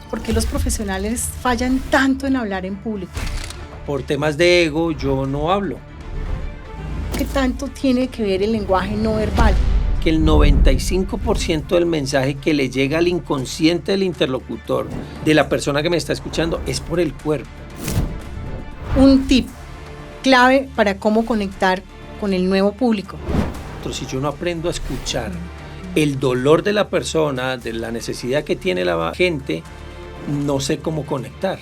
¿Por qué los profesionales fallan tanto en hablar en público? Por temas de ego, yo no hablo. ¿Qué tanto tiene que ver el lenguaje no verbal? Que el 95% del mensaje que le llega al inconsciente del interlocutor, de la persona que me está escuchando, es por el cuerpo. Un tip clave para cómo conectar con el nuevo público. Si yo no aprendo a escuchar el dolor de la persona, de la necesidad que tiene la gente, no sé cómo conectar.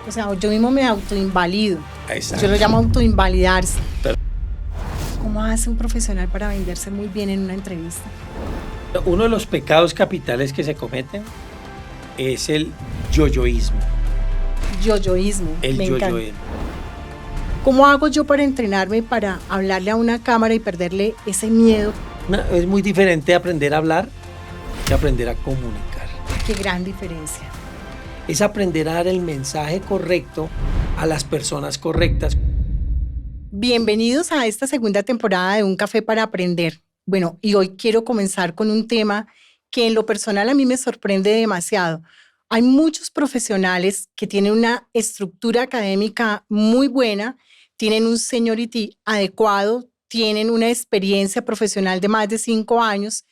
O sea, yo mismo me autoinvalido. Exacto. Yo lo llamo autoinvalidarse. ¿Cómo hace un profesional para venderse muy bien en una entrevista? Uno de los pecados capitales que se cometen es el yoyoísmo. Yoyoísmo. El me encanta. yoyoísmo. ¿Cómo hago yo para entrenarme para hablarle a una cámara y perderle ese miedo? Es muy diferente aprender a hablar que aprender a comunicar. Qué gran diferencia. Es aprender a dar el mensaje correcto a las personas correctas. Bienvenidos a esta segunda temporada de Un Café para Aprender. Bueno, y hoy quiero comenzar con un tema que en lo personal a mí me sorprende demasiado. Hay muchos profesionales que tienen una estructura académica muy buena, tienen un seniority adecuado, tienen una experiencia profesional de más de 5 años,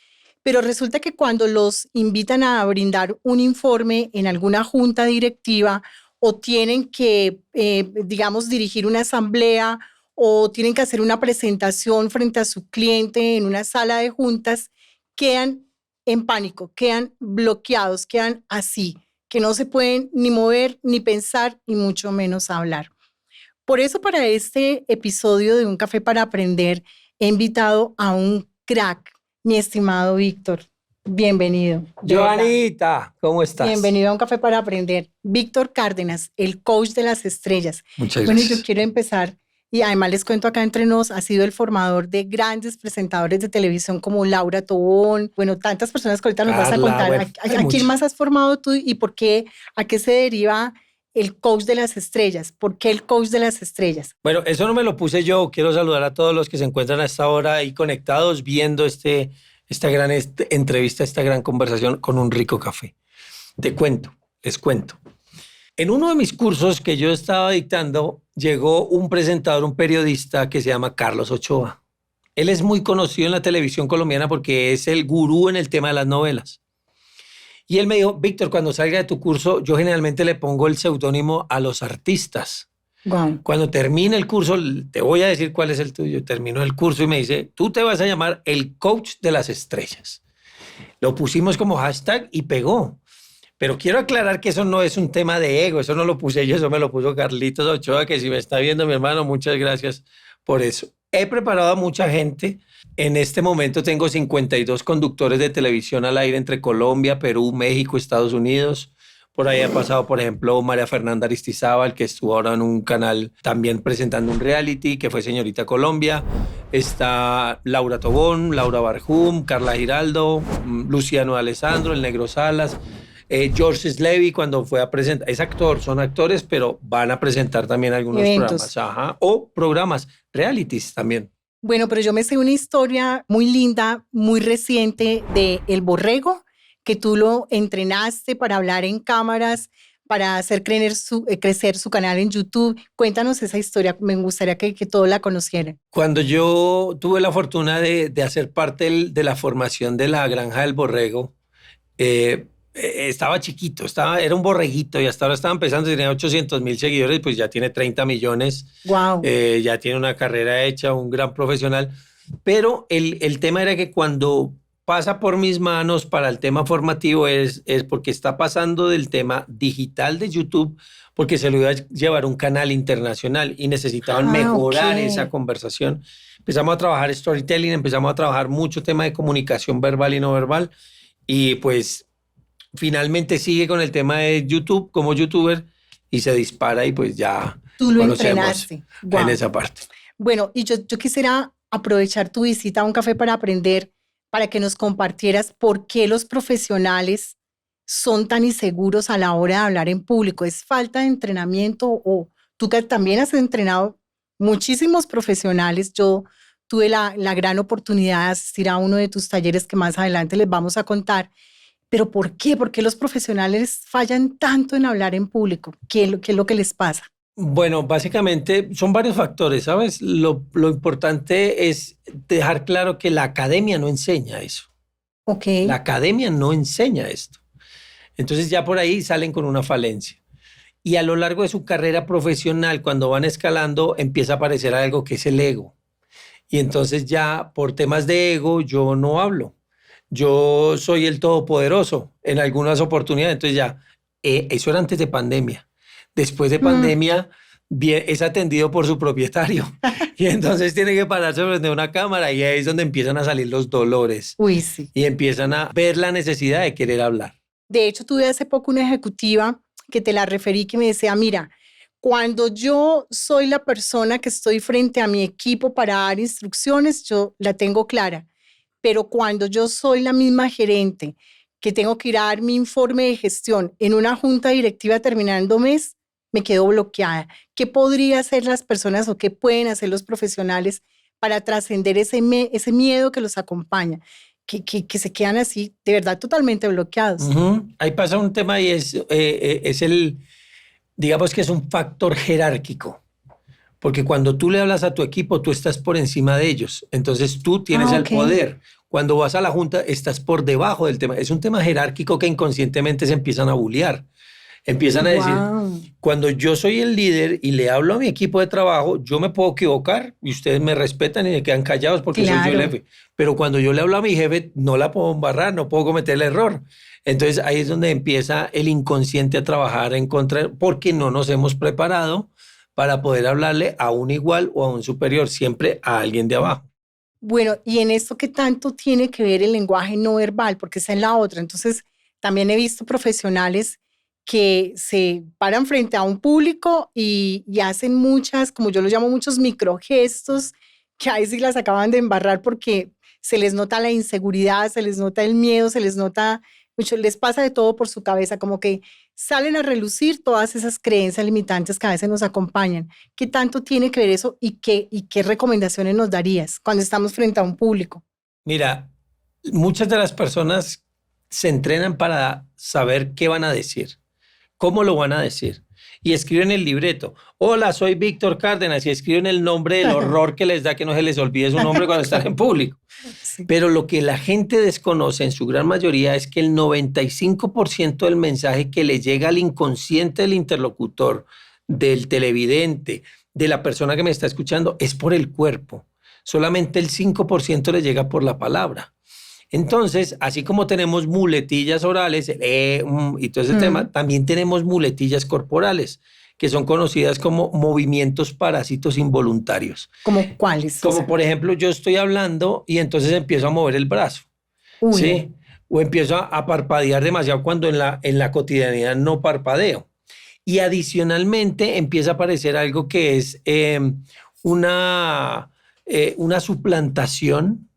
pero resulta que cuando los invitan a brindar un informe en alguna junta directiva o tienen que, dirigir una asamblea o tienen que hacer una presentación frente a su cliente en una sala de juntas, quedan en pánico, quedan bloqueados, quedan así, que no se pueden ni mover, ni pensar, y mucho menos hablar. Por eso, para este episodio de Un Café para Aprender, he invitado a un crack, mi estimado Víctor. Bienvenido. Joanita, ¿cómo estás? Bienvenido a Un Café para Aprender. Víctor Cárdenas, el coach de las estrellas. Muchas gracias. Bueno, yo quiero empezar, y además les cuento acá entre nos, ha sido el formador de grandes presentadores de televisión como Laura Tobón, bueno, tantas personas que ahorita nos vas a contar. Bueno, ¿A quién más has formado tú y por qué, a qué se deriva el coach de las estrellas? ¿Por qué el coach de las estrellas? Bueno, eso no me lo puse yo. Quiero saludar a todos los que se encuentran a esta hora ahí conectados viendo esta gran entrevista, esta gran conversación con un rico café. Les cuento. En uno de mis cursos que yo estaba dictando, llegó un presentador, un periodista que se llama Carlos Ochoa. Él es muy conocido en la televisión colombiana porque es el gurú en el tema de las novelas. Y él me dijo, Víctor, cuando salga de tu curso, yo generalmente le pongo el seudónimo a los artistas. Wow. Cuando termine el curso, te voy a decir cuál es el tuyo. Terminó el curso y me dice, tú te vas a llamar el coach de las estrellas. Lo pusimos como hashtag y pegó. Pero quiero aclarar que eso no es un tema de ego, eso no lo puse yo, eso me lo puso Carlitos Ochoa, que si me está viendo mi hermano, muchas gracias por eso. He preparado a mucha gente. En este momento tengo 52 conductores de televisión al aire entre Colombia, Perú, México, Estados Unidos. Por ahí ha pasado, por ejemplo, María Fernanda Aristizábal, que estuvo ahora en un canal también presentando un reality, que fue Señorita Colombia. Está Laura Tobón, Laura Barjum, Carla Giraldo, Luciano Alessandro, el Negro Salas. George Slevy cuando fue a presentar, es actor, son actores, pero van a presentar también algunos Eventos. programas. O programas, realities también. Bueno, pero yo me sé una historia muy linda, muy reciente de El Borrego, que tú lo entrenaste para hablar en cámaras, para hacer crecer su canal en YouTube. Cuéntanos esa historia, me gustaría que todos la conocieran. Cuando yo tuve la fortuna de hacer parte de la formación de la Granja del Borrego, estaba chiquito, era un borreguito y hasta ahora estaba empezando, tenía 800,000 seguidores, pues ya tiene 30 millones, Wow. ya tiene una carrera hecha, un gran profesional, pero el tema era que cuando pasa por mis manos para el tema formativo es porque está pasando del tema digital de YouTube, porque se lo iba a llevar a un canal internacional y necesitaban mejorar esa conversación. Empezamos a trabajar storytelling, empezamos a trabajar mucho tema de comunicación verbal y no verbal, y pues finalmente sigue con el tema de YouTube como youtuber y se dispara y pues ya tú lo conocemos entrenaste. Wow. En esa parte. Bueno, y yo quisiera aprovechar tu visita a Un Café para Aprender para que nos compartieras por qué los profesionales son tan inseguros a la hora de hablar en público. ¿Es falta de entrenamiento o tú que también has entrenado muchísimos profesionales? Yo tuve la gran oportunidad de asistir a uno de tus talleres que más adelante les vamos a contar. ¿Pero por qué? ¿Por qué los profesionales fallan tanto en hablar en público? ¿Qué es lo que les pasa? Bueno, básicamente son varios factores, ¿sabes? Lo importante es dejar claro que la academia no enseña eso. Ok. La academia no enseña esto. Entonces ya por ahí salen con una falencia. Y a lo largo de su carrera profesional, cuando van escalando, empieza a aparecer algo que es el ego. Y entonces ya por temas de ego yo no hablo. Yo soy el todopoderoso en algunas oportunidades. Entonces ya, eso era antes de pandemia. Después de Mm, pandemia es atendido por su propietario. Y entonces tiene que pararse frente a una cámara y ahí es donde empiezan a salir los dolores uy, sí. y empiezan a ver la necesidad de querer hablar. De hecho, tuve hace poco una ejecutiva que te la referí que me decía, mira, cuando yo soy la persona que estoy frente a mi equipo para dar instrucciones, yo la tengo clara. Pero cuando yo soy la misma gerente que tengo que ir a dar mi informe de gestión en una junta directiva terminando mes, me quedo bloqueada. ¿Qué podrían hacer las personas o qué pueden hacer los profesionales para trascender ese miedo que los acompaña? Que se quedan así, de verdad, totalmente bloqueados. Ahí pasa un tema y es digamos que es un factor jerárquico. Porque cuando tú le hablas a tu equipo, tú estás por encima de ellos. Entonces tú tienes Ah, el ok. poder. Cuando vas a la junta, estás por debajo del tema. Es un tema jerárquico que inconscientemente se empiezan a bullear. Empiezan a decir, Wow. cuando yo soy el líder y le hablo a mi equipo de trabajo, yo me puedo equivocar y ustedes me respetan y me quedan callados porque soy yo el Claro. jefe. Pero cuando yo le hablo a mi jefe, no la puedo embarrar, no puedo cometer el error. Entonces ahí es donde empieza el inconsciente a trabajar en contra, porque no nos hemos preparado para poder hablarle a un igual o a un superior, siempre a alguien de abajo. Bueno, y en esto, ¿qué tanto tiene que ver el lenguaje no verbal? Porque esa es la otra. Entonces, también he visto profesionales que se paran frente a un público y hacen muchas, como yo lo llamo, muchos microgestos, que ahí sí las acaban de embarrar porque se les nota la inseguridad, se les nota el miedo, se les nota mucho, les pasa de todo por su cabeza, como que salen a relucir todas esas creencias limitantes que a veces nos acompañan. ¿Qué tanto tiene que ver eso y qué recomendaciones nos darías cuando estamos frente a un público? Mira, muchas de las personas se entrenan para saber qué van a decir, cómo lo van a decir. Y escriben el libreto. Hola, soy Víctor Cárdenas y escriben el nombre del horror que les da que no se les olvide su nombre cuando están en público. Sí. Pero lo que la gente desconoce en su gran mayoría es que el 95% del mensaje que le llega al inconsciente del interlocutor, del televidente, de la persona que me está escuchando, es por el cuerpo. Solamente el 5% le llega por la palabra. Entonces, así como tenemos muletillas orales y todo ese tema, Mm, también tenemos muletillas corporales, que son conocidas como movimientos parásitos involuntarios. ¿Cómo cuáles? O Como sea, por ejemplo, yo estoy hablando y entonces empiezo a mover el brazo, uy, ¿sí? O empiezo a parpadear demasiado cuando en la cotidianidad no parpadeo. Y adicionalmente empieza a aparecer algo que es una, una suplantación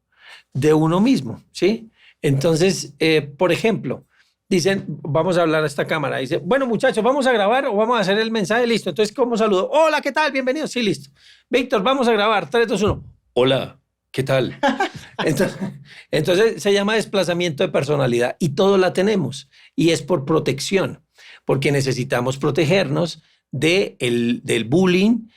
de uno mismo, ¿sí? Entonces, por ejemplo, dicen, vamos a hablar a esta cámara, dice, bueno muchachos, vamos a grabar o vamos a hacer el mensaje, listo. Entonces, ¿cómo saludo? Hola, ¿qué tal? Bienvenido, sí, listo. Víctor, vamos a grabar, 3, 2, 1. Hola, ¿qué tal? Entonces, entonces se llama desplazamiento de personalidad y todo la tenemos y es por protección, porque necesitamos protegernos del bullying,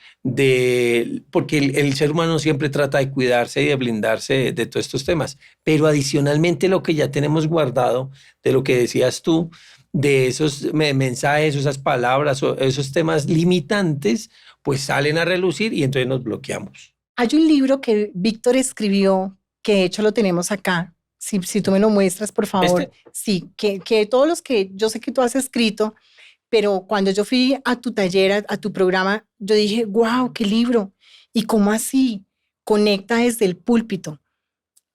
porque el ser humano siempre trata de cuidarse y de blindarse de todos estos temas. Pero adicionalmente lo que ya tenemos guardado, de lo que decías tú, de esos mensajes, esas palabras, o esos temas limitantes, pues salen a relucir y entonces nos bloqueamos. hay un libro que Víctor escribió, que de hecho lo tenemos acá. Si tú me lo muestras, por favor. Este, Sí, que todos los que yo sé que tú has escrito, pero cuando yo fui a tu taller, a tu programa, yo dije, wow, qué libro. ¿Y cómo así? Conecta desde el púlpito.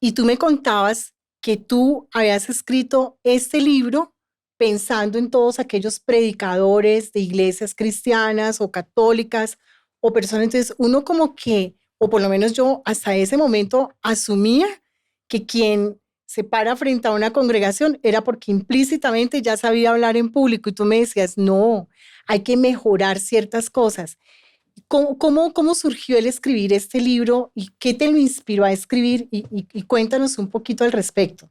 Y tú me contabas que tú habías escrito este libro pensando en todos aquellos predicadores de iglesias cristianas o católicas o personas. Entonces, uno como que, o por lo menos yo hasta ese momento asumía que quien se para frente a una congregación era porque implícitamente ya sabía hablar en público y tú me decías, no, hay que mejorar ciertas cosas. ¿Cómo surgió el escribir este libro y qué te lo inspiró a escribir? Y cuéntanos un poquito al respecto.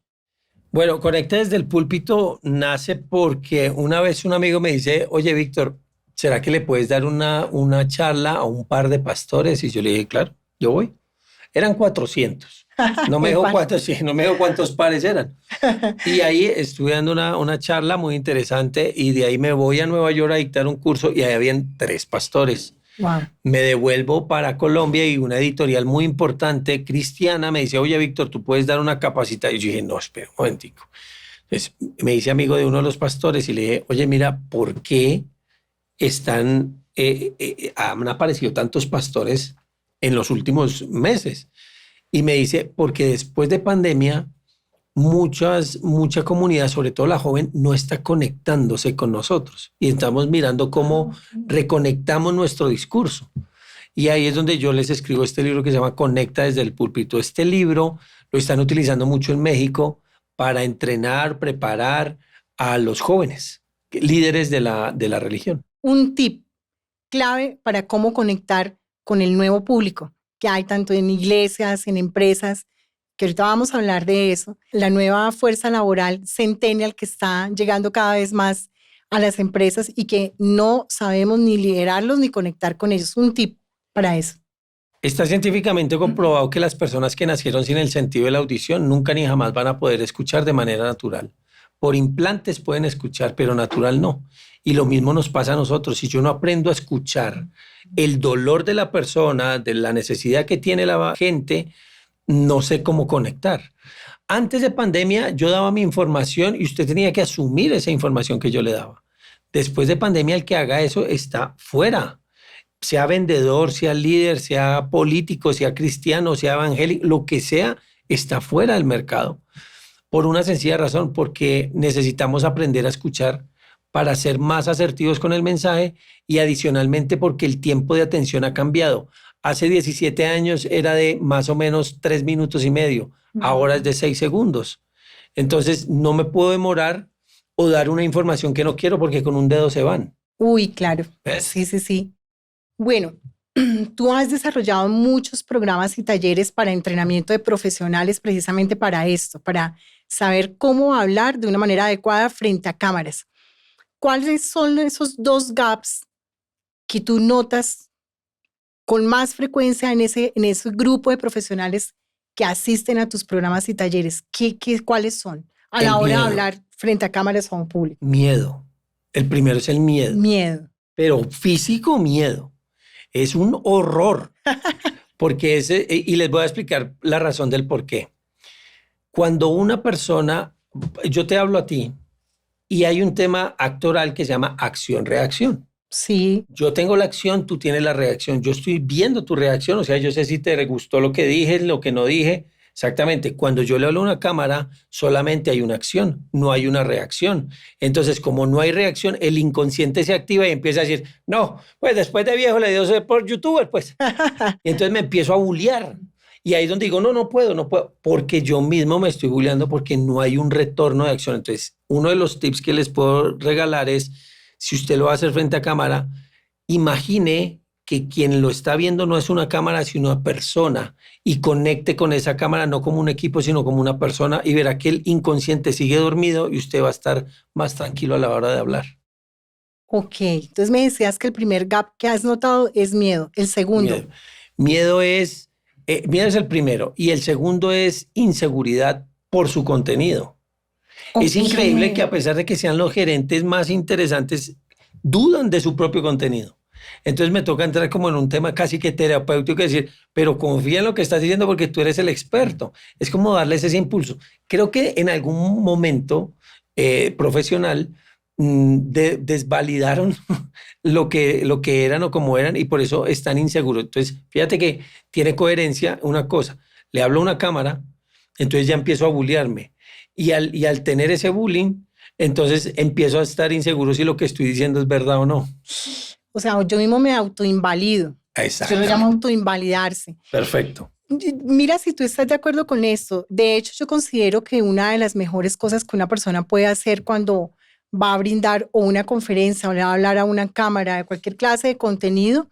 Bueno, Conecta desde el púlpito nace porque una vez un amigo me dice, oye, Víctor, ¿será que le puedes dar una charla a un par de pastores? Y yo le dije, claro, yo voy. Eran 400. No me dijo cuántos, sí, no me dijo cuántos pares eran. Y ahí estuve dando una charla muy interesante y de ahí me voy a Nueva York a dictar un curso y ahí habían 3 pastores. Wow. Me devuelvo para Colombia y una editorial muy importante, cristiana, me dice, oye, Víctor, ¿tú puedes dar una capacitación? Y yo dije, no, espera un momentico. Entonces, me dice amigo de uno de los pastores y le dije, oye, mira, ¿por qué han aparecido tantos pastores en los últimos meses? Y me dice, porque después de pandemia, mucha comunidad, sobre todo la joven, no está conectándose con nosotros. Y estamos mirando cómo reconectamos nuestro discurso. Y ahí es donde yo les escribo este libro que se llama Conecta desde el púlpito. Este libro lo están utilizando mucho en México para entrenar, preparar a los jóvenes, líderes de la religión. Un tip clave para cómo conectar con el nuevo público que hay tanto en iglesias, en empresas, que ahorita vamos a hablar de eso, la nueva fuerza laboral centennial que está llegando cada vez más a las empresas y que no sabemos ni liderarlos ni conectar con ellos. Un tip para eso. Está científicamente comprobado que las personas que nacieron sin el sentido de la audición nunca ni jamás van a poder escuchar de manera natural. Por implantes pueden escuchar, pero natural no. Y lo mismo nos pasa a nosotros. Si yo no aprendo a escuchar el dolor de la persona, de la necesidad que tiene la gente, no sé cómo conectar. Antes de pandemia, yo daba mi información y usted tenía que asumir esa información que yo le daba. Después de pandemia, el que haga eso está fuera. Sea vendedor, sea líder, sea político, sea cristiano, sea evangélico, lo que sea, está fuera del mercado. Por una sencilla razón, porque necesitamos aprender a escuchar para ser más asertivos con el mensaje y adicionalmente porque el tiempo de atención ha cambiado. Hace 17 años era de más o menos 3 minutos y medio, ahora es de 6 segundos. Entonces no me puedo demorar o dar una información que no quiero porque con un dedo se van. Uy, claro. ¿Ves? Sí. Bueno, tú has desarrollado muchos programas y talleres para entrenamiento de profesionales precisamente para esto, para saber cómo hablar de una manera adecuada frente a cámaras. ¿Cuáles son esos 2 gaps que tú notas con más frecuencia en ese grupo de profesionales que asisten a tus programas y talleres? ¿Cuáles son a la hora de hablar frente a cámaras a un público? Miedo. El primero es el miedo. Miedo. Pero físico miedo. Es un horror. Porque y les voy a explicar la razón del por qué. Cuando una persona, yo te hablo a ti, y hay un tema actoral que se llama acción-reacción. Sí. Yo tengo la acción, tú tienes la reacción. Yo estoy viendo tu reacción, o sea, yo sé si te gustó lo que dije, lo que no dije. Exactamente. Cuando yo le hablo a una cámara, solamente hay una acción, no hay una reacción. Entonces, como no hay reacción, el inconsciente se activa y empieza a decir, no, pues después de viejo le dio ser por youtuber, pues. Y entonces me empiezo a bullear. Y ahí es donde digo, no puedo, porque yo mismo me estoy bulleando porque no hay un retorno de acción. Entonces, uno de los tips que les puedo regalar es, si usted lo va a hacer frente a cámara, imagine que quien lo está viendo no es una cámara, sino una persona, y conecte con esa cámara no como un equipo, sino como una persona, y verá que el inconsciente sigue dormido y usted va a estar más tranquilo a la hora de hablar. Ok, entonces me decías que el primer gap que has notado es miedo. El segundo. Miedo es el primero, y el segundo es inseguridad por su contenido. Okay. Es increíble que a pesar de que sean los gerentes más interesantes, dudan de su propio contenido. Entonces me toca entrar como en un tema casi que terapéutico y decir, pero confía en lo que estás diciendo porque tú eres el experto. Es como darles ese impulso. Creo que en algún momento profesional desvalidaron lo que eran o como eran y por eso están inseguros. Entonces, fíjate que tiene coherencia una cosa. Le hablo a una cámara, entonces ya empiezo a bullearme. Y al tener ese bullying, entonces empiezo a estar inseguro si lo que estoy diciendo es verdad o no. O sea, yo mismo me autoinvalido. Exacto. Yo lo llamo autoinvalidarse. Perfecto. Mira, si tú estás de acuerdo con esto, de hecho yo considero que una de las mejores cosas que una persona puede hacer cuando va a brindar o una conferencia o le va a hablar a una cámara de cualquier clase de contenido,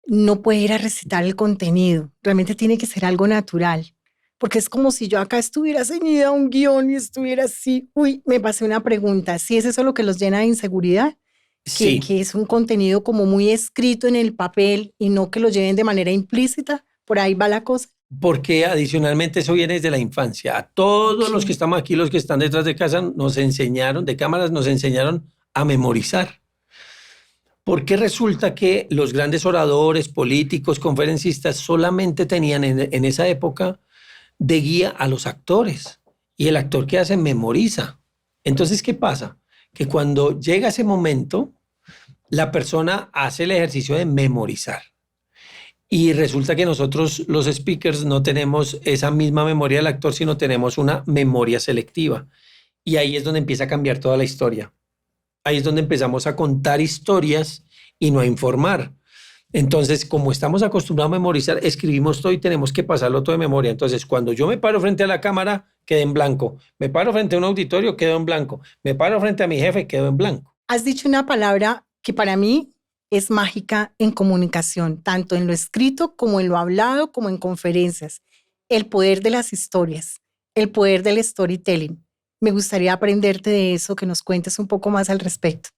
no puede ir a recitar el contenido. Realmente tiene que ser algo natural. porque es como si yo acá estuviera ceñida a un guión y estuviera así. Uy, me pasé una pregunta. ¿Sí es eso lo que los llena de inseguridad? Sí, Que es un contenido como muy escrito en el papel y no que lo lleven de manera implícita. Por ahí va la cosa. porque adicionalmente eso viene desde la infancia. A todos los que Ok. estamos aquí, los que están detrás de casa, nos enseñaron, de cámaras, nos enseñaron a memorizar. Porque resulta que los grandes oradores, políticos, conferencistas solamente tenían en esa época de guía a los actores. Y el actor que hace memoriza. Entonces, ¿qué pasa? Que cuando llega ese momento, la persona hace el ejercicio de memorizar. Y resulta que nosotros, los speakers, no tenemos esa misma memoria del actor, sino tenemos una memoria selectiva. Y ahí es donde empieza a cambiar toda la historia. Ahí es donde empezamos a contar historias y no a informar. Entonces, como estamos acostumbrados a memorizar, escribimos todo y tenemos que pasarlo todo de memoria. Entonces, cuando yo me paro frente a la cámara, quedé en blanco. Me paro frente a un auditorio, quedo en blanco. Me paro frente a mi jefe, quedo en blanco. Has dicho una palabra que para mí es mágica en comunicación, tanto en lo escrito como en lo hablado, como en conferencias. El poder de las historias, el poder del storytelling. Me gustaría aprenderte de eso, que nos cuentes un poco más al respecto.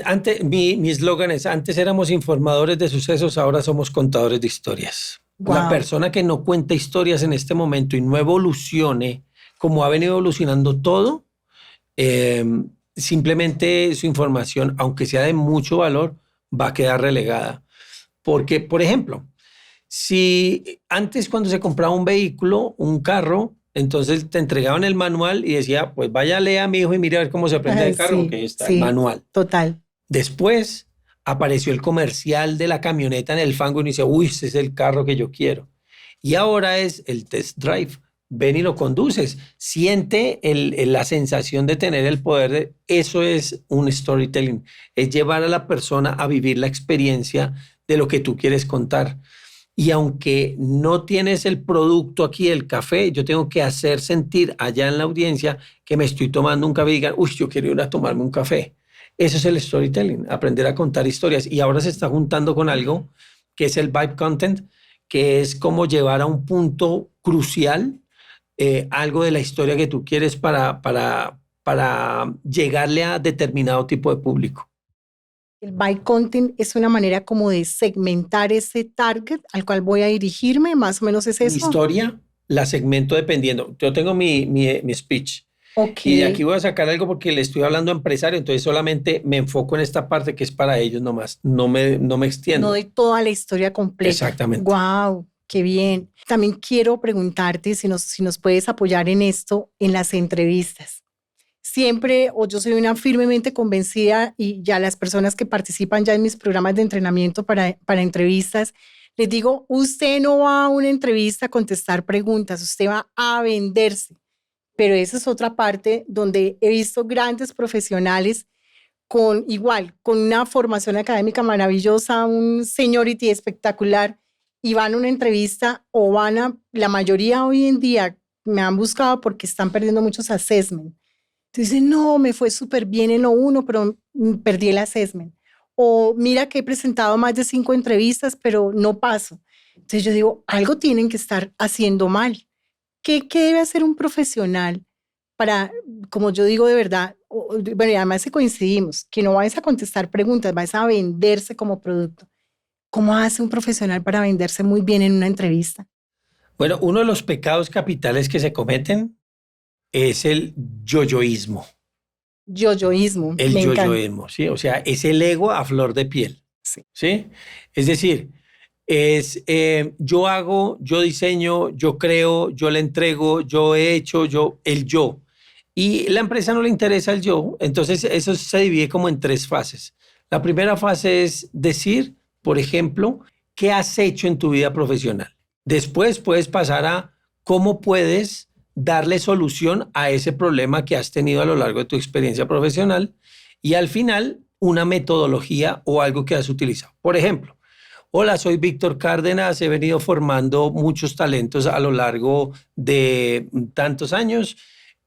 Antes, mi eslogan es, antes éramos informadores de sucesos, ahora somos contadores de historias. La Wow. persona que no cuenta historias en este momento y no evolucione como ha venido evolucionando todo, eh, simplemente su información, aunque sea de mucho valor, va a quedar relegada. Porque, por ejemplo, si antes cuando se compraba un vehículo, un carro, entonces te entregaban el manual y decía, pues vaya, lea, mi hijo, y mire a ver cómo se aprende el carro, que Sí, ahí está el sí, manual. total. Después apareció el comercial de la camioneta en el fango y uno dice, uy, ese es el carro que yo quiero. Y ahora es el test drive. Ven y lo conduces. Siente la sensación de tener el poder. Eso es un storytelling. Es llevar a la persona a vivir la experiencia de lo que tú quieres contar. Y aunque no tienes el producto aquí, el café, yo tengo que hacer sentir allá en la audiencia que me estoy tomando un café y digan, uy, yo quiero ir a tomarme un café. Eso es el storytelling, aprender a contar historias. Y ahora se está juntando con algo que es el vibe content, que es como llevar a un punto crucial algo de la historia que tú quieres para llegarle a determinado tipo de público. El by content es una manera como de segmentar ese target al cual voy a dirigirme, más o menos es Mi eso. historia la segmento dependiendo. Yo tengo mi speech. Ok, Y de aquí voy a sacar algo porque le estoy hablando a empresario, entonces solamente me enfoco en esta parte que es para ellos nomás, no me no extiendo. doy toda la historia completa. Exactamente. Wow, qué bien. También quiero preguntarte si nos puedes apoyar en esto en las entrevistas. Siempre, o yo soy una firmemente convencida y ya las personas que participan ya en mis programas de entrenamiento para entrevistas, les digo, usted no va a una entrevista a contestar preguntas, usted va a venderse. Pero esa es otra parte donde he visto grandes profesionales con una formación académica maravillosa, un seniority espectacular, y van a una entrevista o la mayoría hoy en día me han buscado porque están perdiendo muchos assessment. Entonces, no, me fue súper bien en lo uno, pero perdí el assessment. O mira que he presentado más de 5 entrevistas, pero no paso. Entonces yo digo, algo tienen que estar haciendo mal. ¿Qué debe hacer un profesional para, como yo digo de verdad, bueno, y además si coincidimos, que no vais a contestar preguntas, vais a venderse como producto? ¿Cómo hace un profesional para venderse muy bien en una entrevista? Bueno, uno de los pecados capitales que se cometen es el yoyoísmo. Yo-yoísmo, El me encanta. yoyoísmo, ¿sí? O sea, es el ego a flor de piel, Sí. ¿sí? Es decir, yo hago, yo diseño, yo creo, yo le entrego, yo he hecho, el yo. Y la empresa no le interesa el yo, entonces eso se divide como en 3 fases. La primera fase es decir, por ejemplo, qué has hecho en tu vida profesional. Después puedes pasar a cómo puedes darle solución a ese problema que has tenido a lo largo de tu experiencia profesional y al final una metodología o algo que has utilizado. Por ejemplo, hola, soy Víctor Cárdenas, he venido formando muchos talentos a lo largo de tantos años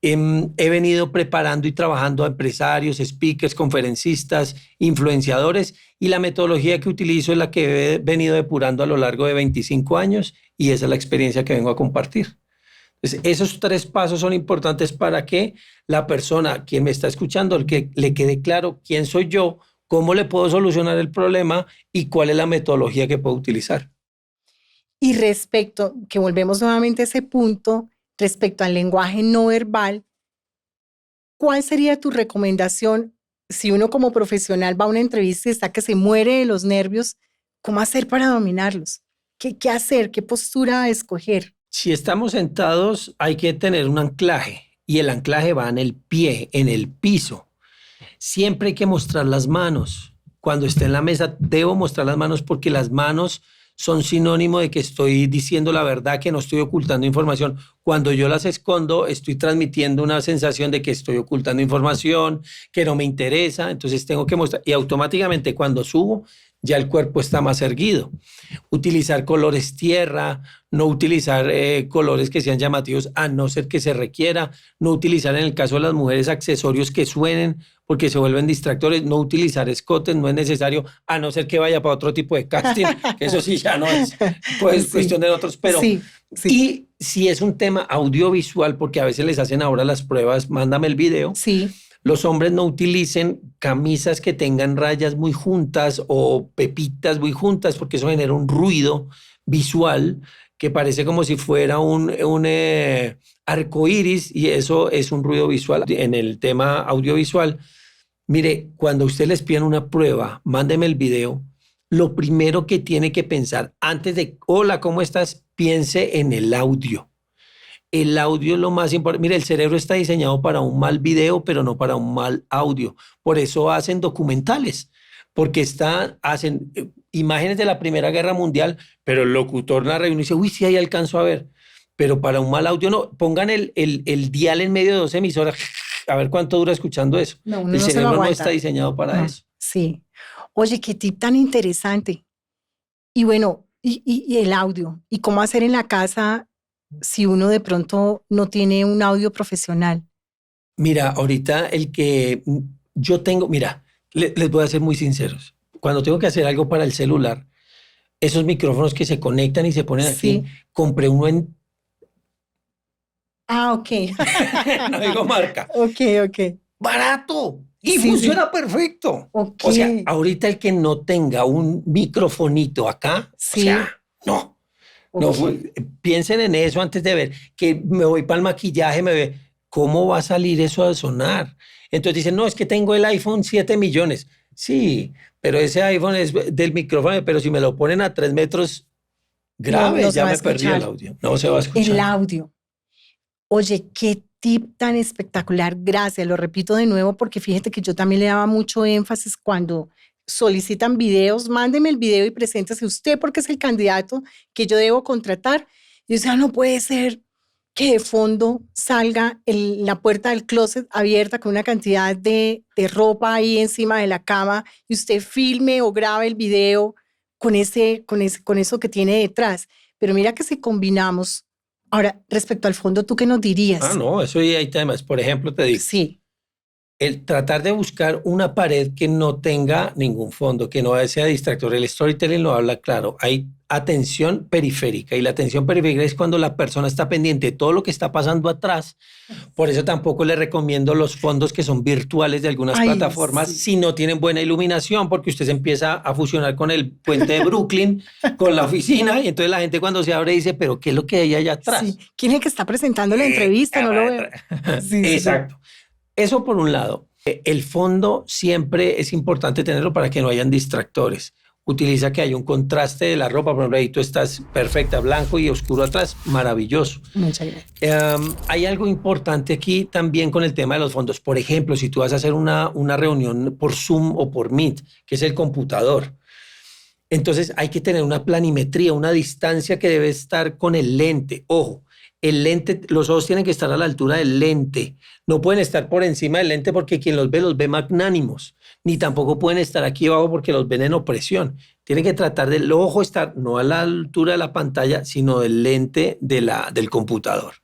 He venido preparando y trabajando a empresarios, speakers, conferencistas, influenciadores, y la metodología que utilizo es la que he venido depurando a lo largo de 25 años y esa es la experiencia que vengo a compartir. Entonces, esos 3 pasos son importantes para que la persona, quien me está escuchando, el que le quede claro quién soy yo, cómo le puedo solucionar el problema y cuál es la metodología que puedo utilizar. Y respecto, que volvemos nuevamente a ese punto, respecto al lenguaje no verbal, ¿cuál sería tu recomendación si uno como profesional va a una entrevista y está que se muere de los nervios? ¿Cómo hacer para dominarlos? ¿Qué hacer? ¿Qué postura escoger? Si estamos sentados, hay que tener un anclaje y el anclaje va en el pie, en el piso. Siempre hay que mostrar las manos. Cuando esté en la mesa, debo mostrar las manos porque las manos son sinónimo de que estoy diciendo la verdad, que no estoy ocultando información. Cuando yo las escondo, estoy transmitiendo una sensación de que estoy ocultando información, que no me interesa, entonces tengo que mostrar. Y automáticamente cuando subo, ya el cuerpo está más erguido. Utilizar colores tierra, no utilizar colores que sean llamativos a no ser que se requiera, no utilizar en el caso de las mujeres accesorios que suenen porque se vuelven distractores, no utilizar escotes, no es necesario, a no ser que vaya para otro tipo de casting, que eso sí ya no es pues, sí, cuestión de otros, pero sí. Y si es un tema audiovisual, porque a veces les hacen ahora las pruebas, mándame el video. Sí. Los hombres no utilicen camisas que tengan rayas muy juntas o pepitas muy juntas porque eso genera un ruido visual que parece como si fuera un arco iris y eso es un ruido visual. En el tema audiovisual, mire, cuando usted les piden una prueba, mándeme el video. Lo primero que tiene que pensar antes de, hola, ¿cómo estás? Piense en el audio. El audio es lo más importante. Mire, el cerebro está diseñado para un mal video, pero no para un mal audio. Por eso hacen documentales, porque hacen imágenes de la Primera Guerra Mundial, pero el locutor narra y uno dice, uy, sí, ahí alcanzo a ver. Pero para un mal audio no. Pongan el dial en medio de 2 emisoras, a ver cuánto dura escuchando eso. No, el cerebro no está diseñado para eso. Sí. Oye, qué tip tan interesante. Y bueno, y el audio. ¿Y cómo hacer en la casa si uno de pronto no tiene un audio profesional? Mira, ahorita el que yo tengo, mira, les voy a ser muy sinceros. Cuando tengo que hacer algo para el celular, esos micrófonos que se conectan y se ponen aquí, compré uno en... Ah, ok. No digo marca. Ok. Barato. Y funciona perfecto. Okay. O sea, ahorita el que no tenga un microfonito acá, o sea, no. No, piensen en eso antes de ver que me voy para el maquillaje, me ve cómo va a salir eso a sonar. Entonces dicen, no, es que tengo el iPhone 7 millones. Sí, pero ese iPhone es del micrófono, pero si me lo ponen a 3 metros grave, no ya me perdí el audio. No se va a escuchar. El audio. Oye, qué tip tan espectacular. Gracias, lo repito de nuevo porque fíjate que yo también le daba mucho énfasis cuando solicitan videos, mándeme el video y preséntese usted porque es el candidato que yo debo contratar. Y yo decía, no puede ser que de fondo salga la puerta del closet abierta con una cantidad de ropa ahí encima de la cama y usted filme o grabe el video con eso que tiene detrás. Pero mira que si combinamos. Ahora, respecto al fondo, ¿tú qué nos dirías? Ah, no, eso ya hay temas. Por ejemplo, te digo. Sí. El tratar de buscar una pared que no tenga ningún fondo, que no sea distractor. El storytelling lo habla claro. Hay atención periférica y la atención periférica es cuando la persona está pendiente de todo lo que está pasando atrás. Por eso tampoco le recomiendo los fondos que son virtuales de algunas plataformas si no tienen buena iluminación, porque usted se empieza a fusionar con el puente de Brooklyn, con la oficina, y entonces la gente cuando se abre dice, pero ¿qué es lo que hay allá atrás? Sí. ¿Quién es el que está presentando la entrevista? No lo veo. Exacto. Eso por un lado. El fondo siempre es importante tenerlo para que no hayan distractores. Utiliza que haya un contraste de la ropa. Por ejemplo, ahí tú estás perfecta, blanco y oscuro atrás. Maravilloso. Muchas gracias. Hay algo importante aquí también con el tema de los fondos. Por ejemplo, si tú vas a hacer una reunión por Zoom o por Meet, que es el computador, entonces hay que tener una planimetría, una distancia que debe estar con el lente. Ojo. El lente, los ojos tienen que estar a la altura del lente. No pueden estar por encima del lente porque quien los ve magnánimos. Ni tampoco pueden estar aquí abajo porque los ven en opresión. Tienen que tratar del ojo estar no a la altura de la pantalla, sino del lente del computador.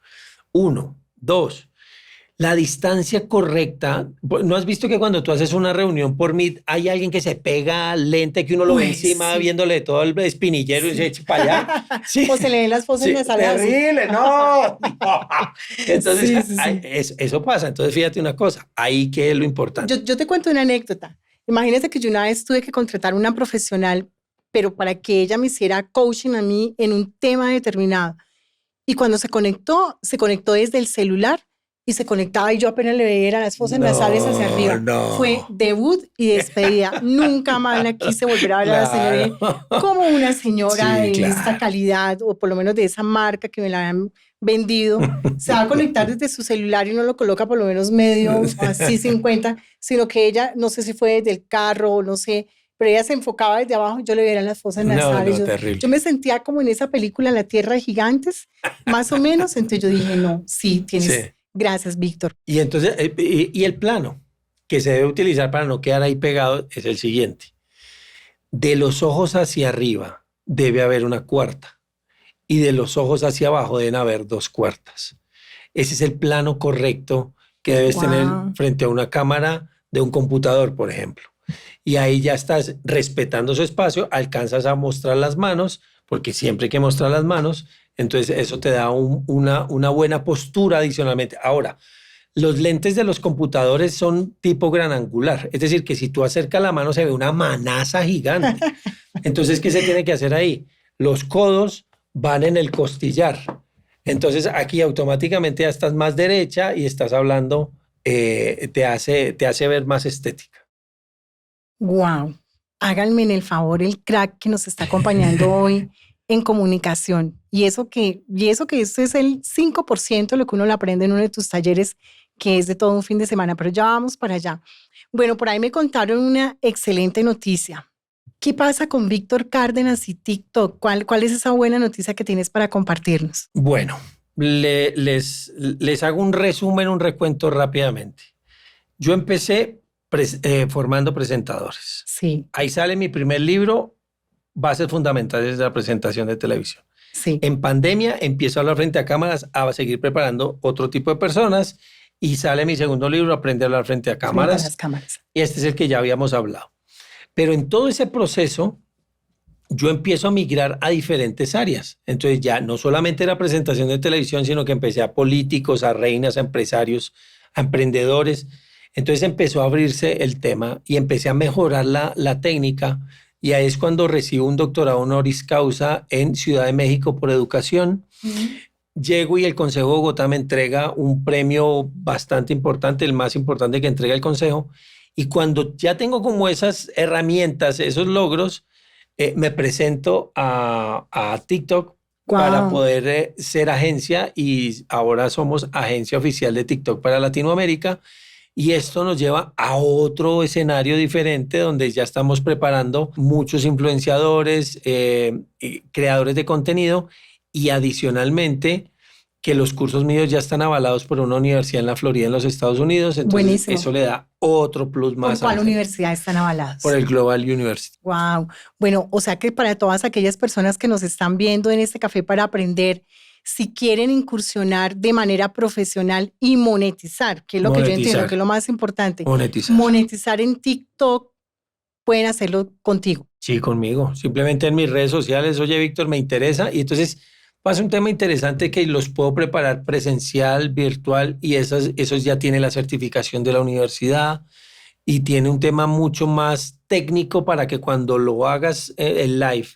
1, 2. La distancia correcta. ¿No has visto que cuando tú haces una reunión por Meet hay alguien que se pega al lente que uno lo ve encima sí. viéndole todo el espinillero y se echa para allá? Sí, O se le ven las fosas sí, nasales así. terrible, no, no. Entonces, Sí, sí, sí. eso pasa. Entonces, fíjate una cosa, ahí que es lo importante. Yo te cuento una anécdota. Imagínate que yo una vez tuve que contratar una profesional, pero para que ella me hiciera coaching a mí en un tema determinado. Y cuando se conectó desde el celular y se conectaba y yo apenas le veía las fosas nasales hacia arriba. No. Fue debut y despedida. Nunca más la quise volver a ver a la señora Claro. como una señora Sí, de claro. esta calidad o por lo menos de esa marca que me la han vendido. Se va a conectar desde su celular y no lo coloca por lo menos medio, así 50, sino que ella, no sé si fue desde el carro o no sé, pero ella se enfocaba desde abajo y yo le veía las fosas nasales. No, terrible. Yo me sentía como en esa película La Tierra de Gigantes, más o menos. Entonces yo dije, no, sí, tienes... Sí. Gracias, Víctor. Y entonces, y el plano que se debe utilizar para no quedar ahí pegado es el siguiente. De los ojos hacia arriba debe haber una cuarta y de los ojos hacia abajo deben haber 2/4. Ese es el plano correcto que debes tener frente a una cámara de un computador, por ejemplo. Y ahí ya estás respetando su espacio, alcanzas a mostrar las manos, porque siempre hay que mostrar las manos, entonces eso te da una buena postura adicionalmente. Ahora, los lentes de los computadores son tipo gran angular, es decir, que si tú acercas la mano se ve una manaza gigante. Entonces, ¿qué se tiene que hacer ahí? Los codos van en el costillar. Entonces, aquí automáticamente ya estás más derecha y estás hablando, te hace ver más estética. Wow. Háganme en el favor el crack que nos está acompañando hoy en comunicación. Y eso que esto es el 5% de lo que uno le aprende en uno de tus talleres, que es de todo un fin de semana, pero ya vamos para allá. Bueno, por ahí me contaron una excelente noticia. ¿Qué pasa con Víctor Cárdenas y TikTok? ¿Cuál es esa buena noticia que tienes para compartirnos? Bueno, les hago un resumen, un recuento rápidamente. Yo empecé formando presentadores. Sí. Ahí sale mi primer libro, Bases Fundamentales de la Presentación de Televisión. Sí. En pandemia empiezo a hablar frente a cámaras, a seguir preparando otro tipo de personas y sale mi segundo libro, Aprende a hablar frente a cámaras. Frente a las cámaras. Y este es el que ya habíamos hablado. Pero en todo ese proceso yo empiezo a migrar a diferentes áreas. Entonces ya no solamente era presentación de televisión, sino que empecé a políticos, a reinas, a empresarios, a emprendedores. Entonces empezó a abrirse el tema y empecé a mejorar la técnica. Y ahí es cuando recibo un doctorado honoris causa en Ciudad de México por educación. Llego y el Consejo de Bogotá me entrega un premio bastante importante, el más importante que entrega el Consejo. Y cuando ya tengo como esas herramientas, esos logros, me presento a TikTok para poder ser agencia, y ahora somos agencia oficial de TikTok para Latinoamérica. Y esto nos lleva a otro escenario diferente donde ya estamos preparando muchos influenciadores, creadores de contenido, y adicionalmente que los cursos míos ya están avalados por una universidad en la Florida, en los Estados Unidos. Entonces, buenísimo. Eso le da otro plus más. ¿Por cuál universidad están avalados? Por el Global University. Wow. Bueno, o sea que para todas aquellas personas que nos están viendo en este Café para Aprender, si quieren incursionar de manera profesional y monetizar, que es lo que yo entiendo, que es lo más importante. Monetizar en TikTok, pueden hacerlo contigo. Sí, conmigo. Simplemente en mis redes sociales, oye, Víctor, me interesa. Y entonces pasa un tema interesante que los puedo preparar presencial, virtual, y esos ya tienen la certificación de la universidad y tiene un tema mucho más técnico para que cuando lo hagas en live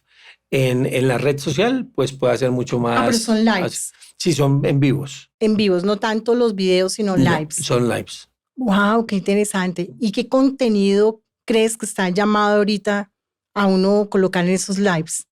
en la red social, pues pueda ser mucho más. Pero son lives. Sí, son en vivos. En vivos, no tanto los videos, sino lives. Son lives. Wow, qué interesante. ¿Y qué contenido crees que está llamado ahorita a uno colocar en esos lives?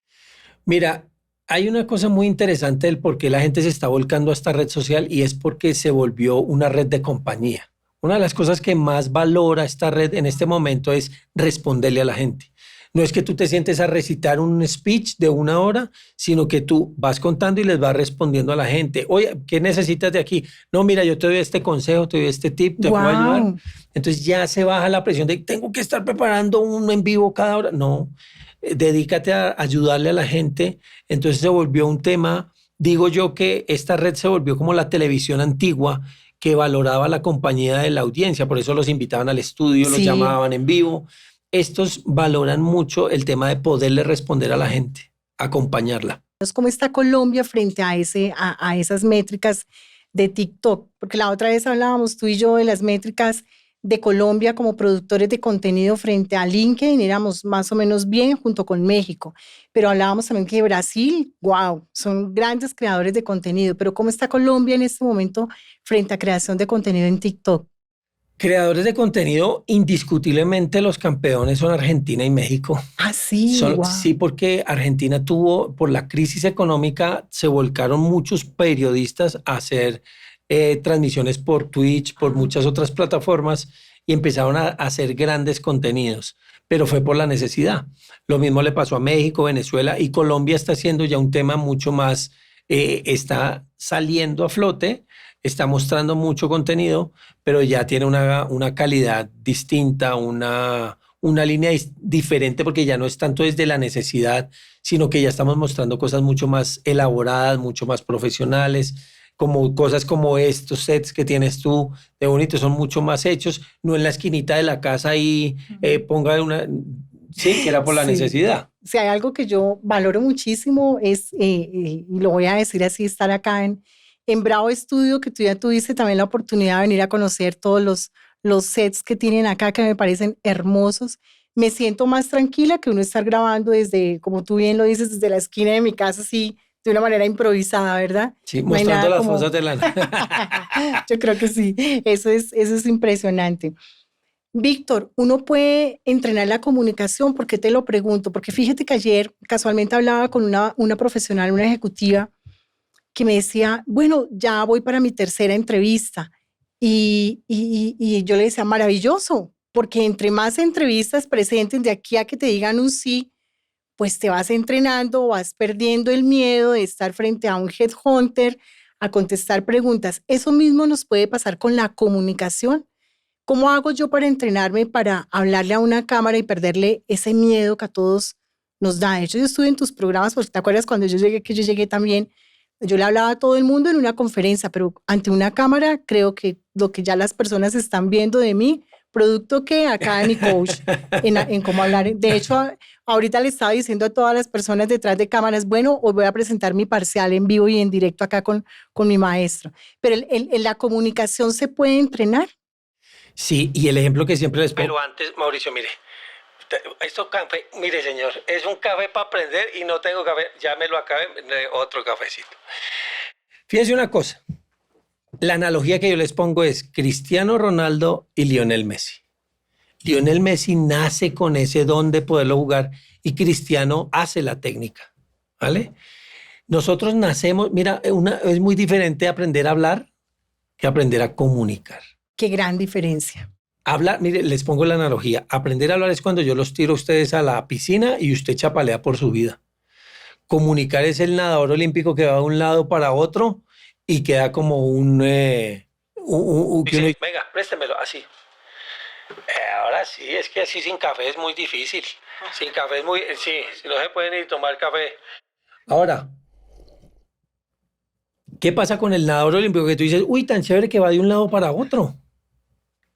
Mira, hay una cosa muy interesante del por qué la gente se está volcando a esta red social, y es porque se volvió una red de compañía. Una de las cosas que más valora esta red en este momento es responderle a la gente. No es que tú te sientes a recitar un speech de 1 hora, sino que tú vas contando y les vas respondiendo a la gente. Oye, ¿qué necesitas de aquí? No, mira, yo te doy este consejo, te doy este tip, te puedo ayudar. Entonces ya se baja la presión de tengo que estar preparando un en vivo cada hora. No, dedícate a ayudarle a la gente. Entonces se volvió un tema, digo yo que esta red se volvió como la televisión antigua, que valoraba la compañía de la audiencia, por eso los invitaban al estudio, los llamaban en vivo. Estos valoran mucho el tema de poderle responder a la gente, acompañarla. ¿Cómo está Colombia frente a esas métricas de TikTok? Porque la otra vez hablábamos tú y yo de las métricas de Colombia como productores de contenido frente a LinkedIn, éramos más o menos bien junto con México, pero hablábamos también que Brasil, wow, son grandes creadores de contenido, pero ¿cómo está Colombia en este momento frente a creación de contenido en TikTok? Creadores de contenido, indiscutiblemente los campeones son Argentina y México. Ah, sí, wow. Sí, porque Argentina tuvo, por la crisis económica, se volcaron muchos periodistas a hacer transmisiones por Twitch, por muchas otras plataformas y empezaron a hacer grandes contenidos, pero fue por la necesidad. Lo mismo le pasó a México, Venezuela y Colombia está siendo ya un tema mucho más, está saliendo a flote, está mostrando mucho contenido, pero ya tiene una calidad distinta, una línea diferente porque ya no es tanto desde la necesidad, sino que ya estamos mostrando cosas mucho más elaboradas, mucho más profesionales, como cosas como estos sets que tienes tú de bonito, son mucho más hechos, no en la esquinita de la casa y ponga una... Sí, que era por la necesidad. Si hay algo que yo valoro muchísimo es, y lo voy a decir así, estar acá en Bravo Studio, que tú ya tuviste también la oportunidad de venir a conocer todos los sets que tienen acá, que me parecen hermosos. Me siento más tranquila que uno estar grabando desde, como tú bien lo dices, desde la esquina de mi casa, así, de una manera improvisada, ¿verdad? Sí, mostrando las fosas de lana. Yo creo que sí, eso es impresionante. Víctor, ¿uno puede entrenar la comunicación? ¿Por qué te lo pregunto? Porque fíjate que ayer casualmente hablaba con una profesional, una ejecutiva, que me decía, bueno, ya voy para mi tercera entrevista. Y yo le decía, maravilloso, porque entre más entrevistas presentes de aquí a que te digan un sí, pues te vas entrenando, vas perdiendo el miedo de estar frente a un headhunter, a contestar preguntas. Eso mismo nos puede pasar con la comunicación. ¿Cómo hago yo para entrenarme para hablarle a una cámara y perderle ese miedo que a todos nos da? De hecho, yo estuve en tus programas, porque te acuerdas cuando yo llegué también, yo le hablaba a todo el mundo en una conferencia, pero ante una cámara creo que lo que ya las personas están viendo de mí, producto que acá en mi coach, en cómo hablar. De hecho, ahorita le estaba diciendo a todas las personas detrás de cámaras, bueno, hoy voy a presentar mi parcial en vivo y en directo acá con mi maestro. Pero la comunicación se puede entrenar. Sí, y el ejemplo que siempre les pongo. Pero antes, Mauricio, mire, esto café, mire señor, es un café para aprender y no tengo café, ya me lo acabé, otro cafecito. Fíjense una cosa, la analogía que yo les pongo es Cristiano Ronaldo y Lionel Messi. Lionel Messi nace con ese don de poderlo jugar y Cristiano hace la técnica, ¿vale? Nosotros nacemos, mira, es muy diferente aprender a hablar que aprender a comunicar. Qué gran diferencia. Hablar, mire, les pongo la analogía. Aprender a hablar es cuando yo los tiro a ustedes a la piscina y usted chapalea por su vida. Comunicar es el nadador olímpico que va de un lado para otro y queda como Dice, venga, préstemelo, así. Ahora sí, es que así sin café es muy difícil. Sin café es muy... Sí, no se puede ni tomar café. Ahora, ¿qué pasa con el nadador olímpico? Que tú dices, uy, tan chévere que va de un lado para otro.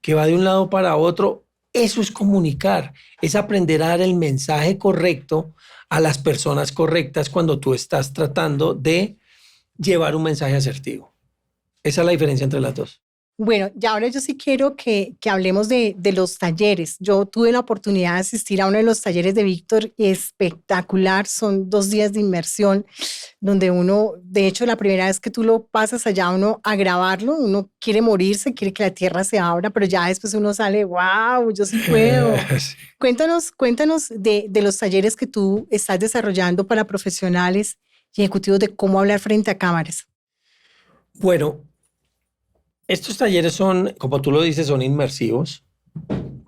Que va de un lado para otro. Eso es comunicar, es aprender a dar el mensaje correcto a las personas correctas cuando tú estás tratando de llevar un mensaje asertivo. Esa es la diferencia entre las dos. Bueno, ya ahora yo sí quiero que hablemos de los talleres. Yo tuve la oportunidad de asistir a uno de los talleres de Víctor, espectacular. Son 2 días de inmersión donde uno, de hecho, la primera vez que tú lo pasas allá, uno a grabarlo, uno quiere morirse, quiere que la tierra se abra, pero ya después uno sale, wow, yo sí puedo. Sí. Cuéntanos de los talleres que tú estás desarrollando para profesionales y ejecutivos de cómo hablar frente a cámaras. Bueno, estos talleres son, como tú lo dices, son inmersivos.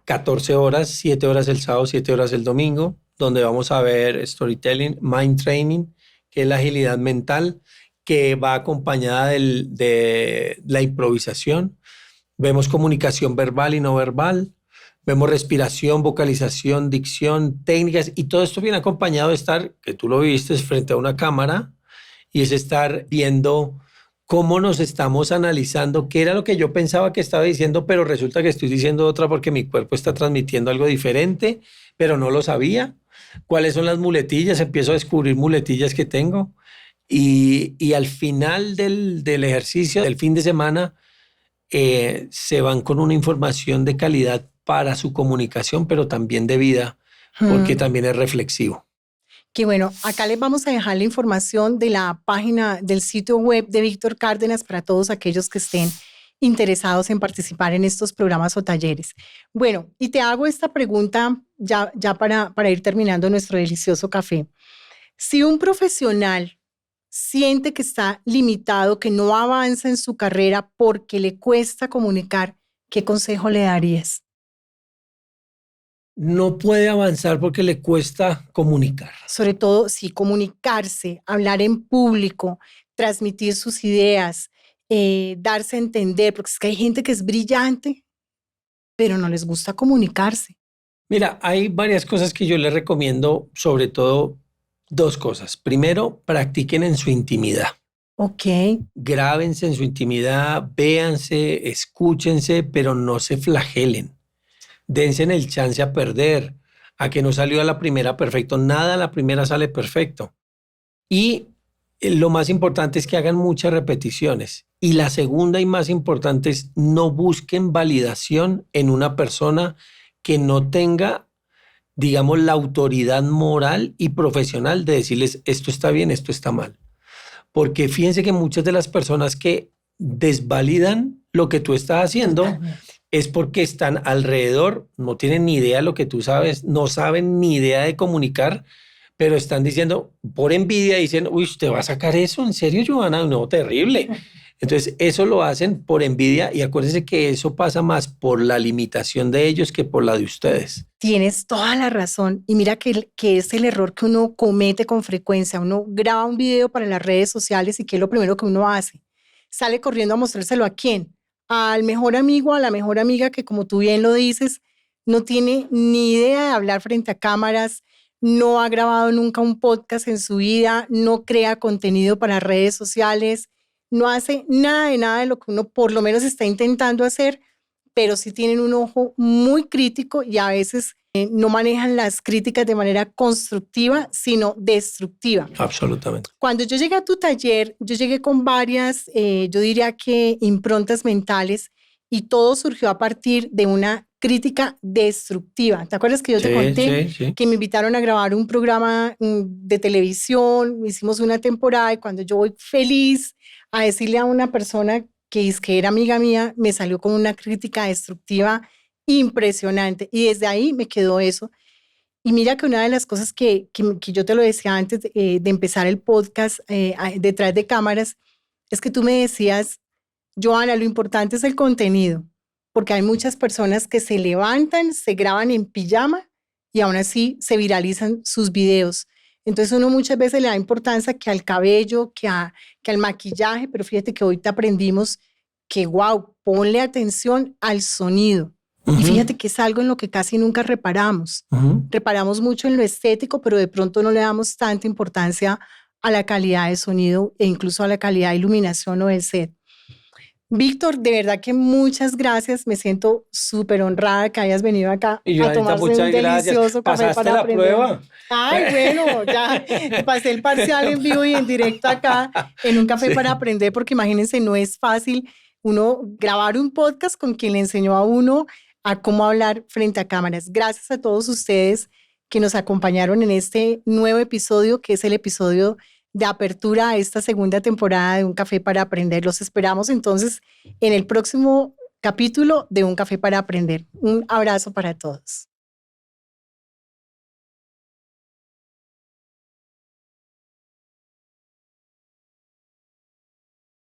14 horas, 7 horas el sábado, 7 horas el domingo, donde vamos a ver storytelling, mind training, que es la agilidad mental, que va acompañada de la improvisación. Vemos comunicación verbal y no verbal. Vemos respiración, vocalización, dicción, técnicas, y todo esto viene acompañado de estar, que tú lo viste, frente a una cámara, y es estar viendo cómo nos estamos analizando, qué era lo que yo pensaba que estaba diciendo, pero resulta que estoy diciendo otra porque mi cuerpo está transmitiendo algo diferente, pero no lo sabía. ¿Cuáles son las muletillas? Empiezo a descubrir muletillas que tengo. Y al final del ejercicio, del fin de semana, se van con una información de calidad para su comunicación, pero también de vida, porque también es reflexivo. Que bueno, acá les vamos a dejar la información de la página del sitio web de Víctor Cárdenas para todos aquellos que estén interesados en participar en estos programas o talleres. Bueno, y te hago esta pregunta ya para ir terminando nuestro delicioso café. Si un profesional siente que está limitado, que no avanza en su carrera porque le cuesta comunicar, ¿qué consejo le darías? No puede avanzar porque le cuesta comunicar. Sobre todo, sí, comunicarse, hablar en público, transmitir sus ideas, darse a entender, porque es que hay gente que es brillante, pero no les gusta comunicarse. Mira, hay varias cosas que yo les recomiendo, sobre todo dos cosas. Primero, practiquen en su intimidad. Ok. Grábense en su intimidad, véanse, escúchense, pero no se flagelen. Dense en el chance a perder, a que no salió a la primera perfecto. Nada a la primera sale perfecto. Y lo más importante es que hagan muchas repeticiones. Y la segunda y más importante es no busquen validación en una persona que no tenga, digamos, la autoridad moral y profesional de decirles esto está bien, esto está mal. Porque fíjense que muchas de las personas que desvalidan lo que tú estás haciendo es porque están alrededor, no tienen ni idea de lo que tú sabes, no saben ni idea de comunicar, pero están diciendo, por envidia, dicen, uy, ¿te va a sacar eso? ¿En serio, Johanna? No, terrible. Entonces, eso lo hacen por envidia y acuérdense que eso pasa más por la limitación de ellos que por la de ustedes. Tienes toda la razón. Y mira que es el error que uno comete con frecuencia. Uno graba un video para las redes sociales y ¿qué es lo primero que uno hace? Sale corriendo a mostrárselo ¿a quién? Al mejor amigo, a la mejor amiga que, como tú bien lo dices, no tiene ni idea de hablar frente a cámaras, no ha grabado nunca un podcast en su vida, no crea contenido para redes sociales, no hace nada de lo que uno por lo menos está intentando hacer, pero sí tienen un ojo muy crítico y a veces no manejan las críticas de manera constructiva, sino destructiva. Absolutamente. Cuando yo llegué a tu taller, yo llegué con varias, yo diría que improntas mentales y todo surgió a partir de una crítica destructiva. ¿Te acuerdas que yo te conté que me invitaron a grabar un programa de televisión? Hicimos una temporada y cuando yo voy feliz a decirle a una persona que era amiga mía, me salió con una crítica destructiva impresionante y desde ahí me quedó eso. Y mira que una de las cosas que yo te lo decía antes de empezar el podcast detrás de cámaras es que tú me decías, Johanna, lo importante es el contenido, porque hay muchas personas que se levantan, se graban en pijama y aún así se viralizan sus videos. Entonces uno muchas veces le da importancia que al cabello, que al maquillaje, pero fíjate que hoy te aprendimos que, wow, ponle atención al sonido. Y fíjate que es algo en lo que casi nunca reparamos. Reparamos mucho en lo estético, pero de pronto no le damos tanta importancia a la calidad de sonido e incluso a la calidad de iluminación o del set. Víctor, de verdad que muchas gracias. Me siento súper honrada que hayas venido acá a tomarse un delicioso café para aprender. Prueba? Ay, bueno, ya pasé el parcial en vivo y en directo acá en un café para aprender, porque imagínense, no es fácil uno grabar un podcast con quien le enseñó a uno a cómo hablar frente a cámaras. Gracias a todos ustedes que nos acompañaron en este nuevo episodio, que es el episodio de apertura a esta segunda temporada de Un Café para Aprender. Los esperamos entonces en el próximo capítulo de Un Café para Aprender. Un abrazo para todos.